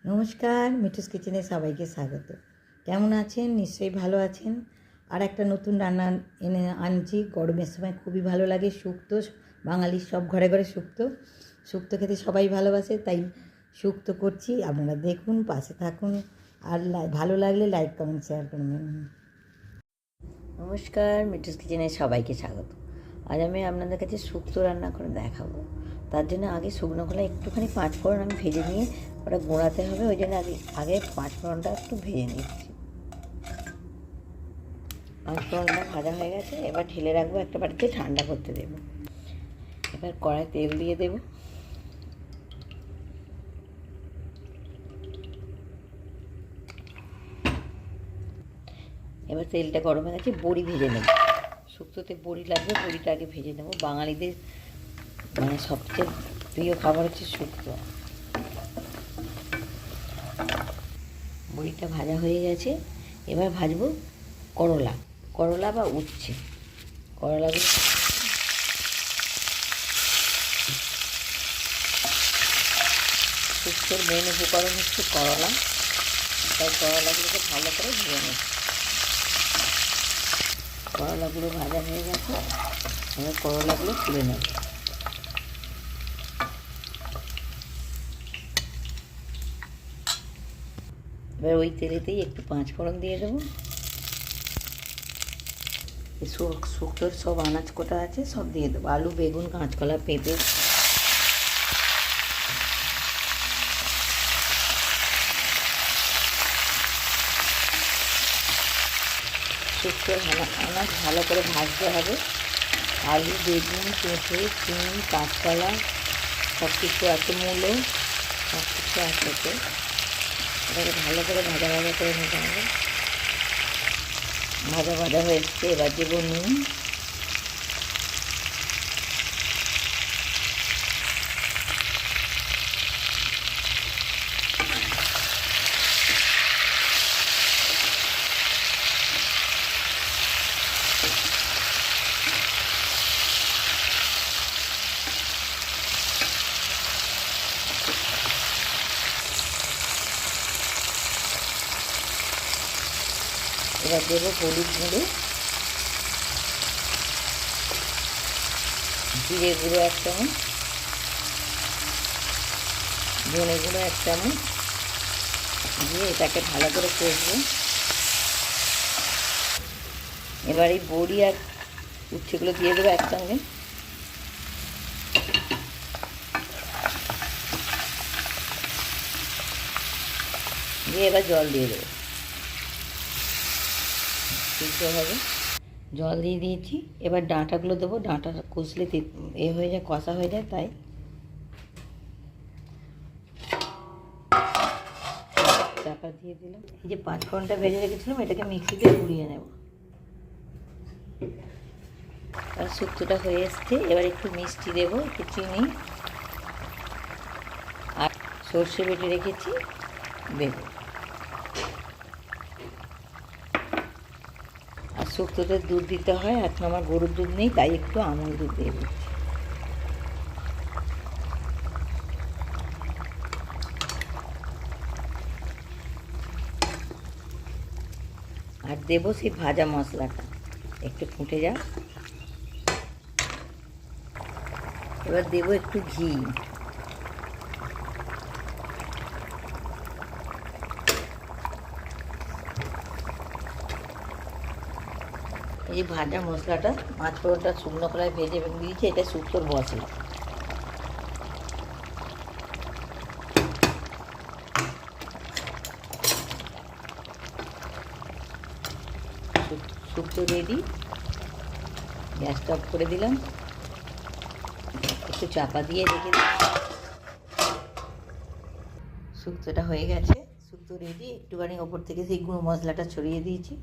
নমস্কার, মিঠুস কিচেনে সবাইকে স্বাগত। কেমন আছেন? নিশ্চয়ই ভালো আছেন। আর একটা নতুন রান্না আনছি। গরমের সময় খুবই ভালো লাগে শুক্তো। বাঙালির সব ঘরে ঘরে শুক্তো খেতে সবাই ভালোবাসে, তাই শুক্তো করছি। আপনারা দেখুন, পাশে থাকুন, আর ভালো লাগলে লাইক কমেন্ট শেয়ার করবেন। নমস্কার, মিঠুস কিচেনে সবাইকে স্বাগত। আজ আমি আপনাদের কাছে শুক্তো রান্না করে দেখাবো। তার জন্য আগে শুকনো খোলা একটুখানি পাঁচফোড়ন আমি ভেজে নিয়ে ওটা গোড়াতে হবে, ওই জন্য আগে পাঁচফোড়নটা একটু ভেজে নিচ্ছি। পাঁচফোড়নটা ভাজা হয়ে গেছে, এবার ঢেলে রাখবো একটা বাড়িতে, ঠান্ডা করতে দেবো। এবার কড়াই তেল দিয়ে দেবো। এবার তেলটা গরম হয়ে গেছে, বড়ি ভেজে নেব। শুক্তোতে বড়ি লাগবে, বড়িটা আগে ভেজে নেবো। বাঙালিদের মানে সবচেয়ে প্রিয় খাবার হচ্ছে শুক্তো। বড়িটা ভাজা হয়ে গেছে, এবার ভাজবো করলা বা উচ্ছে। করলাগুলো শুক্তোর মেন উপকরণ হচ্ছে করলা, তাই করলাগুলোকে ভালো করে ভেজে নেব। করলাগুলো ভাজা হয়ে গেছে, এবার করলাগুলো তুলে নেব। এবার ওই তেলেতেই একটু পাঁচফোড়ন দিয়ে দেবো। শুক্তোর সব আনাজ কোটা আছে সব দিয়ে দেবো, আলু, বেগুন, কাঁচকলা, পেঁপে। শুক্তোর আনাজ ভালো করে ভাজতে হবে। আলু, বেগুন, পেঁপে, সিম, কাঁচকলা সব কিছু আছে, মূলো সব কিছু আছে। এটাকে ভালো করে ভাজা করে নিতে হবে। ভাজা হয়ে এসছে, এবার দেবো নুন। এবার দেবো হলুদ গুঁড়ো, জিরে গুঁড়ো 1 চামচ, ধনে গুঁড়ো 1 চামচ দিয়ে এটাকে ভালো করে কষবো। এবার এই বড়ি আর উচ্ছেগুলো দিয়ে দেবো একসঙ্গে। দিয়ে এবার জল দিয়ে দেবো, সিদ্ধ হবে। জল দিয়ে দিয়েছি, এবার ডাঁটাগুলো দেবো। ডাঁটা কষলে হয়ে যায়, কষা হয়ে যায়, তাই চাপা দিয়ে দিলাম। এই যে পাঁচফোড়নটা ভেজে রেখেছিলাম, এটাকে মিক্সিতে ঘুরিয়ে নেব। আর শুক্তোটা হয়ে এসছে, এবার একটু মিষ্টি দেবো, একটু চিনি আর সর্ষে বেটে রেখেছি দেবো। আর শুক্তোতে দুধ দিতে হয়, এখন আমার গরুর দুধ নেই, তাই একটু আমুল দুধ দিয়ে দিচ্ছি। আর দেবো সেই ভাজা মশলাটা, একটু ফুটে যাক। এবার দেবো একটু ঘি। এই যে ভাজা মশলাটা, পাঁচফোড়নটা শুকনো কড়ায় ভেজে দিয়েছি, এটা শুক্তোর মশলা। শুক্তো রেডি, গ্যাসটা অফ করে দিলাম, একটু চাপা দিয়ে রেখে দিই। শুক্তোটা হয়ে গেছে, শুক্তো রেডি। একটুখানি ওপর থেকে সেই গুঁড়ো মশলাটা ছড়িয়ে দিয়েছি।